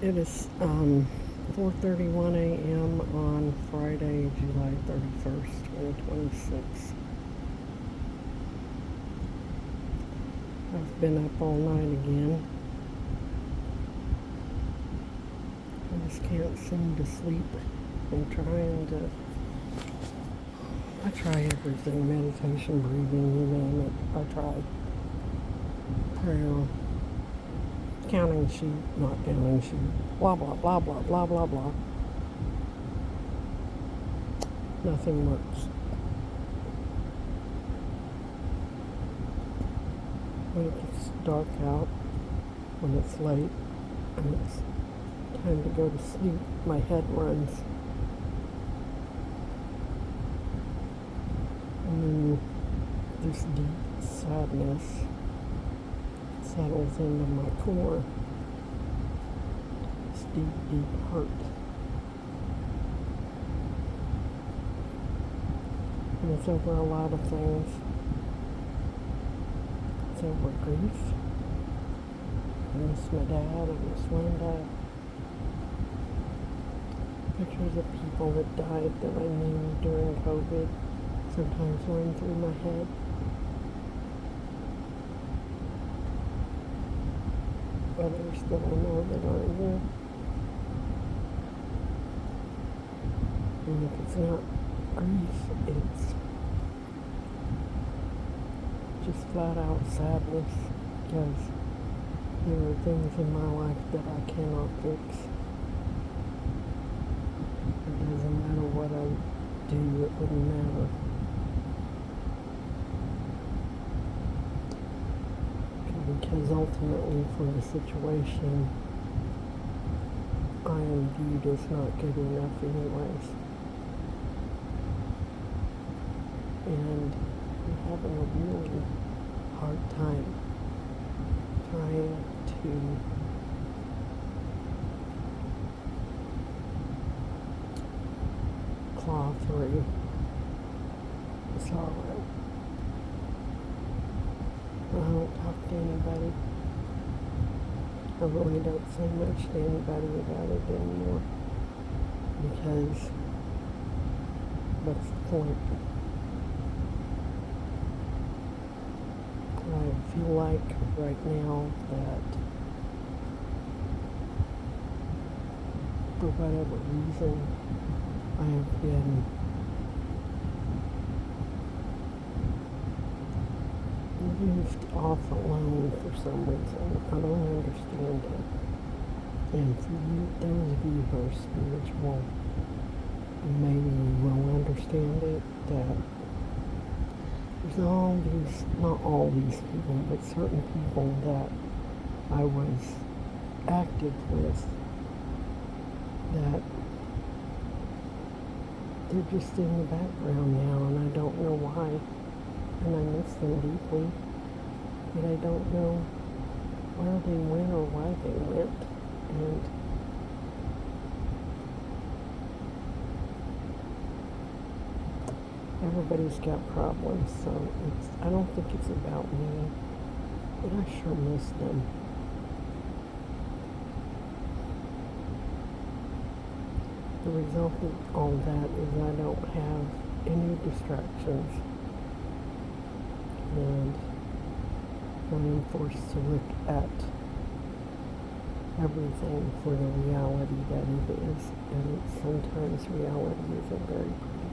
It is 4:31 a.m. on Friday, July 31st, 2026. I've been up all night again. I just can't seem to sleep. I try everything, meditation, breathing, you name it. I try prayer, counting sheep, not counting sheep, blah, blah, blah, blah, blah, blah, blah. Nothing works. When it gets dark out, when it's late, and it's time to go to sleep, my head runs. And then this deep sadness settles into my core. This deep, deep hurt. And it's over a lot of things. It's over grief. I miss my dad, I miss Linda. Pictures of people that died that I knew during COVID sometimes run through my head. Others that I know that aren't here. And if it's not grief, it's just flat out sadness, because there are things in my life that I cannot fix. It doesn't matter what I do, it wouldn't matter. Because ultimately, for the situation, I am viewed as not good enough anyways. And I'm having a really hard time trying to claw through sorrow. I don't talk to anybody. I really don't say much to anybody about it anymore. Because what's the point? I feel like right now that for whatever reason I have been moved off alone for some reason. I don't understand it. And for you, those of you who are spiritual, maybe you will understand it, that there's all these, not all these people, but certain people that I was active with, that they're just in the background now, and I don't know why. And I miss them deeply, but I don't know where they went or why they went. And everybody's got problems, so I don't think it's about me, but I sure miss them. The result of all that is I don't have any distractions, and I am forced to look at everything for the reality that it is, and sometimes reality isn't very pretty.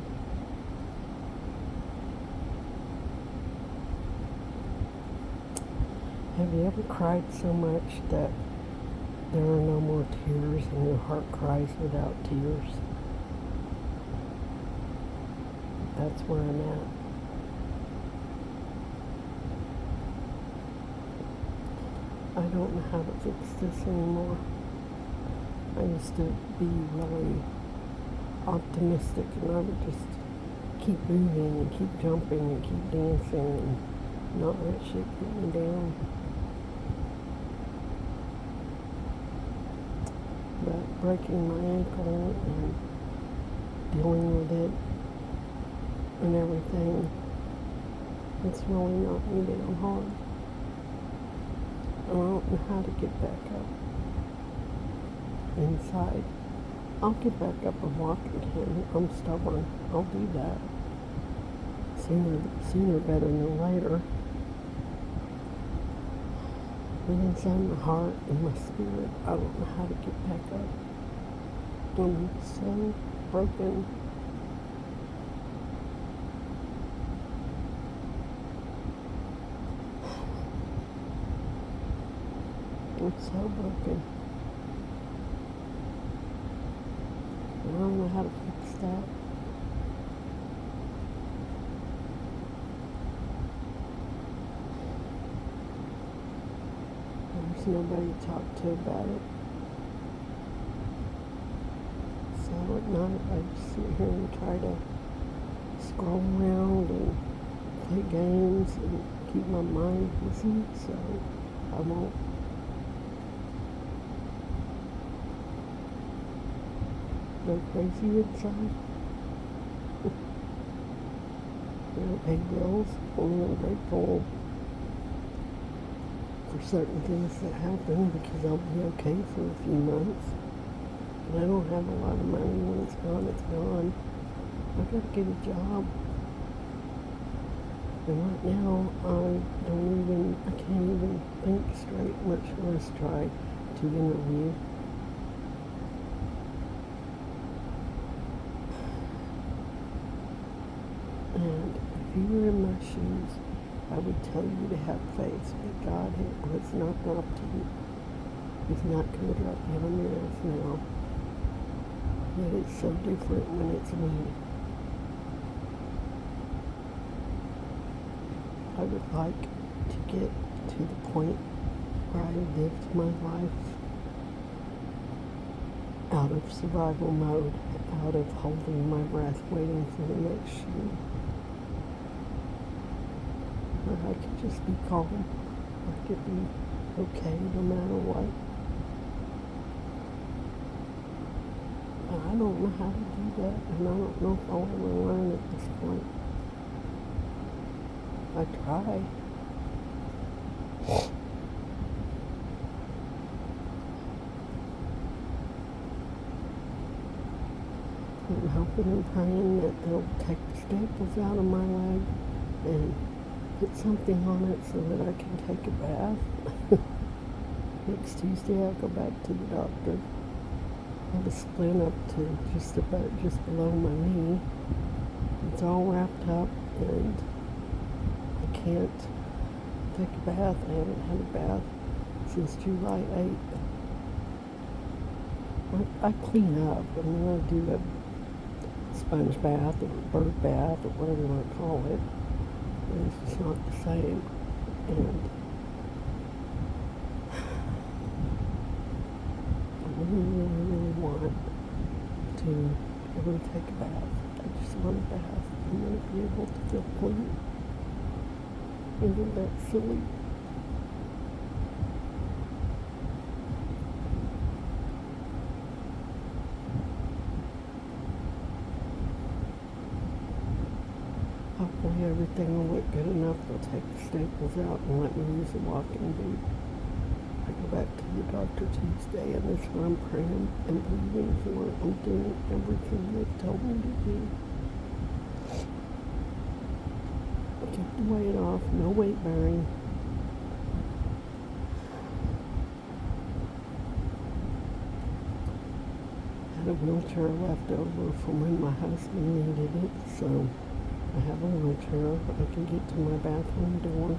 Have you ever cried so much that there are no more tears and your heart cries without tears? That's where I'm at. I don't know how to fix this anymore. I used to be really optimistic, and I would just keep moving and keep jumping and keep dancing and not let shit get me down. But breaking my ankle and dealing with it and everything, it's really knocked me down hard. I don't know how to get back up. inside. I'll get back up and walk again. I'm stubborn. I'll do that. Sooner better than later. But inside my heart and my spirit, I don't know how to get back up. I'm so broken. I'm so broken. I don't know how to fix that. There's nobody to talk to about it. So at night I just sit here and try to scroll around and play games and keep my mind busy so I won't go crazy inside. I don't pay bills. Only I'm grateful for certain things that happen because I'll be okay for a few months. But I don't have a lot of money. When it's gone, it's gone. I've got to get a job. And right now, I can't even think straight, much less try to interview. And if you were in my shoes, I would tell you to have faith that God has not dropped you. He's not going to drop you on your ass now. Yet it's so different when it's me. I would like to get to the point where I lived my life out of survival mode, out of holding my breath, waiting for the next shoe. Where I could just be calm. I could be okay no matter what. I don't know how to do that, and I don't know if I'll ever learn at this point. I try. I'm hoping and praying that they'll take the staples out of my leg and put something on it so that I can take a bath. Next Tuesday I'll go back to the doctor. I have a splint up to just below my knee. It's all wrapped up and I can't take a bath. I haven't had a bath since July 8th. I clean up. I mean, I do a sponge bath or a bird bath or whatever you want to call it. And it's just not the same. And I really want to be able to take a bath. I just want a bath. I want to be able to feel clean. Isn't that silly? Hopefully everything will look good enough. They'll take the staples out and let me use a walking boot. I go back to the doctor Tuesday, and that's what I'm praying and believing for. I'm doing everything they've told me to do. Keep the weight off, no weight bearing. I had a wheelchair left over from when my husband needed it, so I have a wheelchair. I can get to my bathroom door.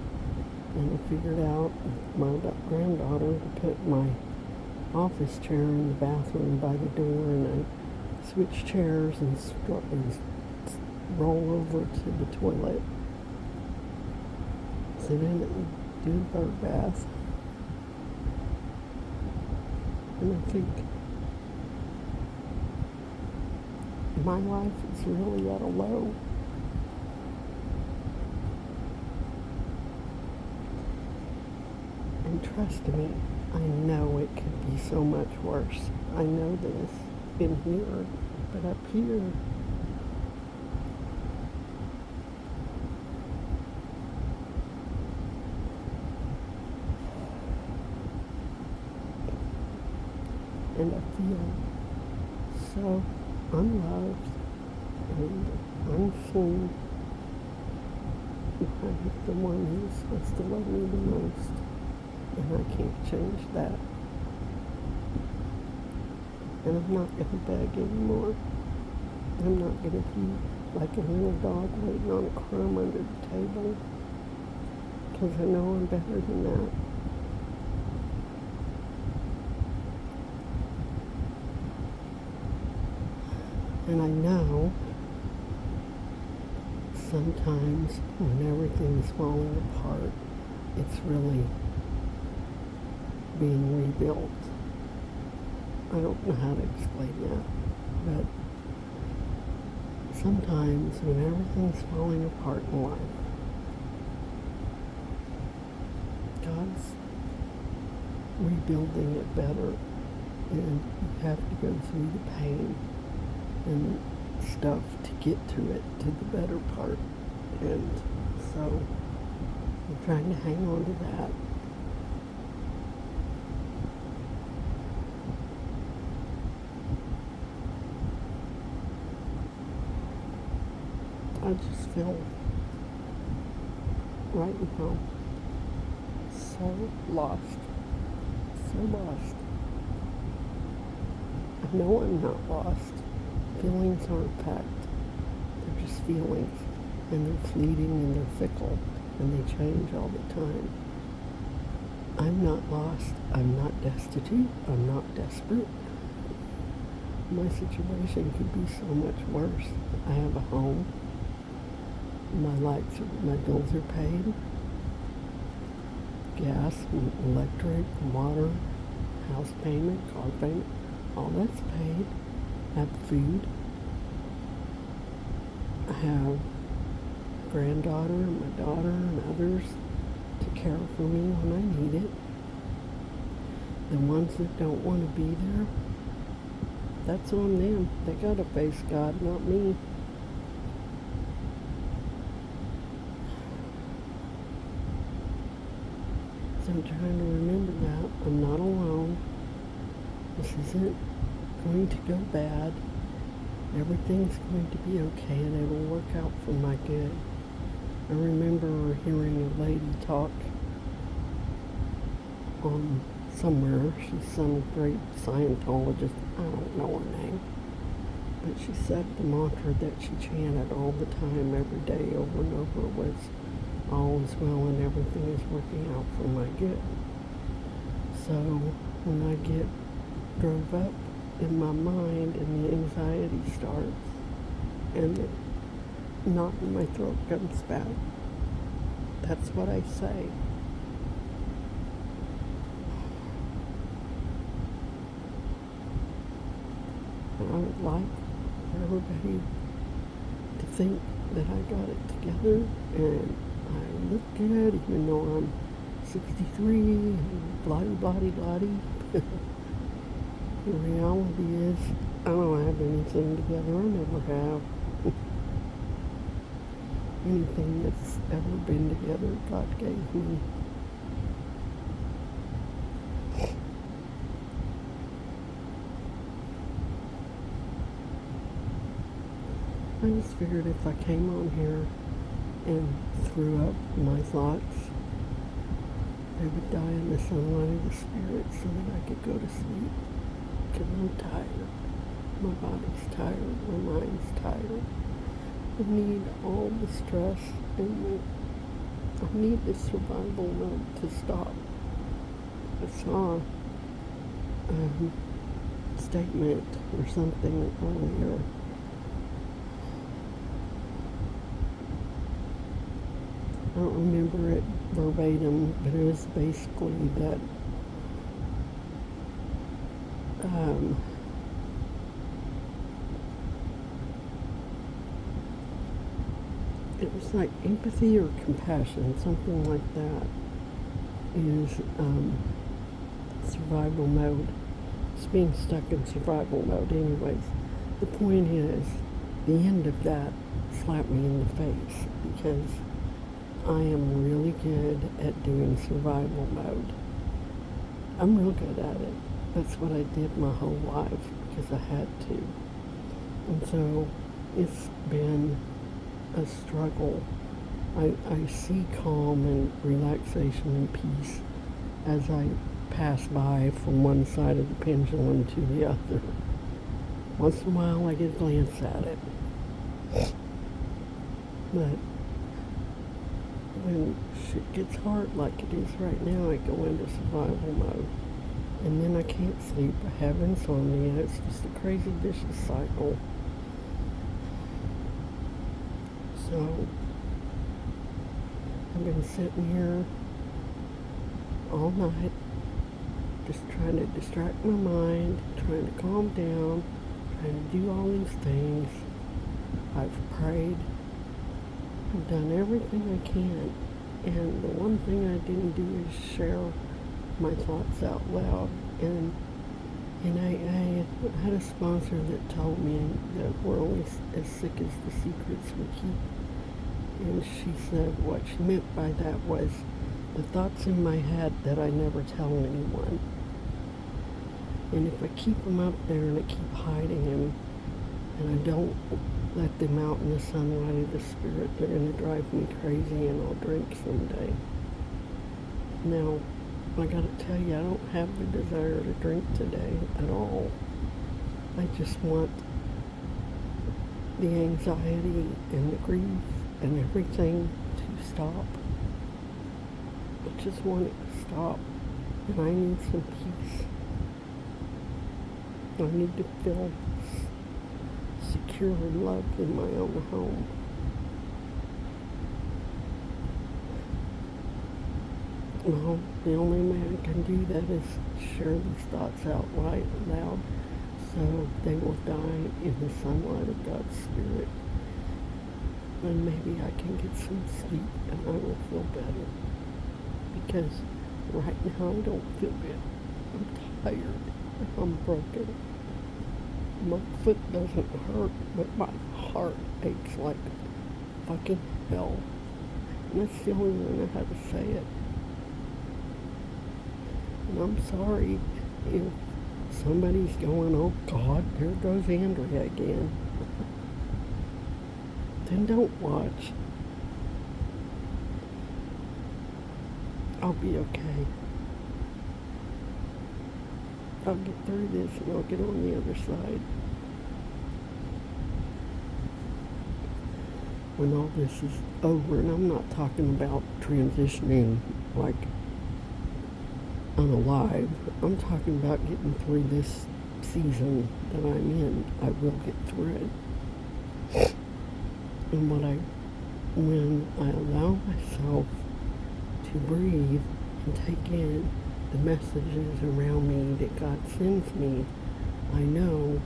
And I figured out with my granddaughter to put my office chair in the bathroom by the door, and I switch chairs and roll over to the toilet, sit in it and do a bird bath. And I think my life is really at a low. And trust me, I know it could be so much worse. I know this in here, but up here, and I feel so unloved and unseen by the one who's supposed to love me the most, and I can't change that. And I'm not going to beg anymore. I'm not going to be like a little dog waiting on a crumb under the table, because I know I'm better than that. And I know sometimes when everything's falling apart, it's really being rebuilt. I don't know how to explain that, but sometimes when everything's falling apart in life, God's rebuilding it better, and you have to go through the pain and stuff to get to it, to the better part. And so I'm trying to hang on to that. I just feel right now so lost. So lost. I know I'm not lost. Feelings aren't fact. They're just feelings. And they're fleeting and they're fickle. And they change all the time. I'm not lost. I'm not destitute. I'm not desperate. My situation could be so much worse. I have a home. My bills are paid. Gas, electric, water, house payment, car payment, all that's paid. I have food. I have a granddaughter, my daughter, and others to care for me when I need it. The ones that don't want to be there, that's on them. They gotta face God, not me. So I'm trying to remember that I'm not alone. This isn't going to go bad. Everything's going to be okay, and it'll work out for my good. I remember hearing a lady talk on somewhere. She's some great Scientologist. I don't know her name. But she said the mantra that she chanted all the time, every day, over and over, was all is well and everything is working out for my good. So when I get drove up in my mind and the anxiety starts and the knot in my throat comes back, that's what I say. And I would like for everybody to think that I got it together and I look good, even though I'm 63 and blah-de-blah-de-blah-de. The reality is, I don't have anything together. I never have. Anything that's ever been together, God gave me. I just figured if I came on here and threw up my thoughts, they would die in the sunlight of the Spirit so that I could go to sleep. Because I'm tired. My body's tired. My mind's tired. I need all the stress and I need the survival mode to stop. I saw a statement or something earlier. I don't remember it verbatim, but it was basically that it was like empathy or compassion, something like that, is survival mode. It's being stuck in survival mode anyways. The point is, the end of that slapped me in the face because I am really good at doing survival mode. I'm real good at it. That's what I did my whole life because I had to. And so it's been a struggle. I see calm and relaxation and peace as I pass by from one side of the pendulum to the other. Once in a while I get a glance at it. But when shit gets hard like it is right now, I go into survival mode. And then I can't sleep. I have insomnia. It's just a crazy vicious cycle. So I've been sitting here all night just trying to distract my mind, trying to calm down, trying to do all these things. I've prayed. I've done everything I can. And the one thing I didn't do is share my thoughts out loud. And in AA, I had a sponsor that told me that we're only as sick as the secrets we keep. And she said what she meant by that was the thoughts in my head that I never tell anyone. And if I keep them up there and I keep hiding them and I don't let them out in the sunlight of the spirit, they're going to drive me crazy and I'll drink someday. Now, I gotta tell you, I don't have the desire to drink today at all. I just want the anxiety and the grief and everything to stop. I just want it to stop. And I need some peace. I need to feel secure and loved in my own home. Well, the only man can do that is share these thoughts out loud so they will die in the sunlight of God's Spirit. And maybe I can get some sleep and I will feel better. Because right now I don't feel good. I'm tired. I'm broken. My foot doesn't hurt, but my heart aches like fucking hell. And that's the only way I know how to say it. And I'm sorry if somebody's going, oh God, there goes Andrea again. Then don't watch. I'll be okay. I'll get through this and I'll get on the other side. When all this is over, and I'm not talking about transitioning like unalive. I'm talking about getting through this season that I'm in. I will get through it. And when I allow myself to breathe and take in the messages around me that God sends me, I know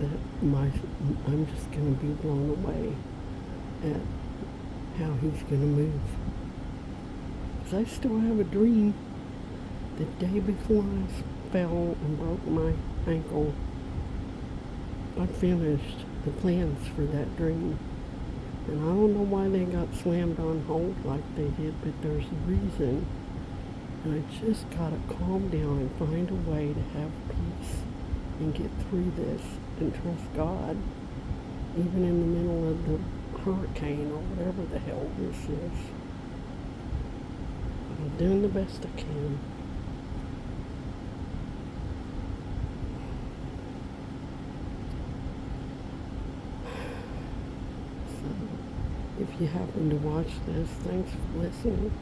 that I'm just going to be blown away at how He's going to move. Because I still have a dream. The day before I fell and broke my ankle, I finished the plans for that dream. And I don't know why they got slammed on hold like they did, but there's a reason. And I just gotta calm down and find a way to have peace and get through this and trust God, even in the middle of the hurricane or whatever the hell this is. I'm doing the best I can. If you happen to watch this, thanks for listening.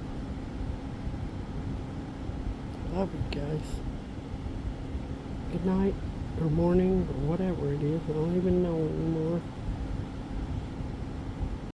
Love you guys. Good night, or morning, or whatever it is. I don't even know anymore.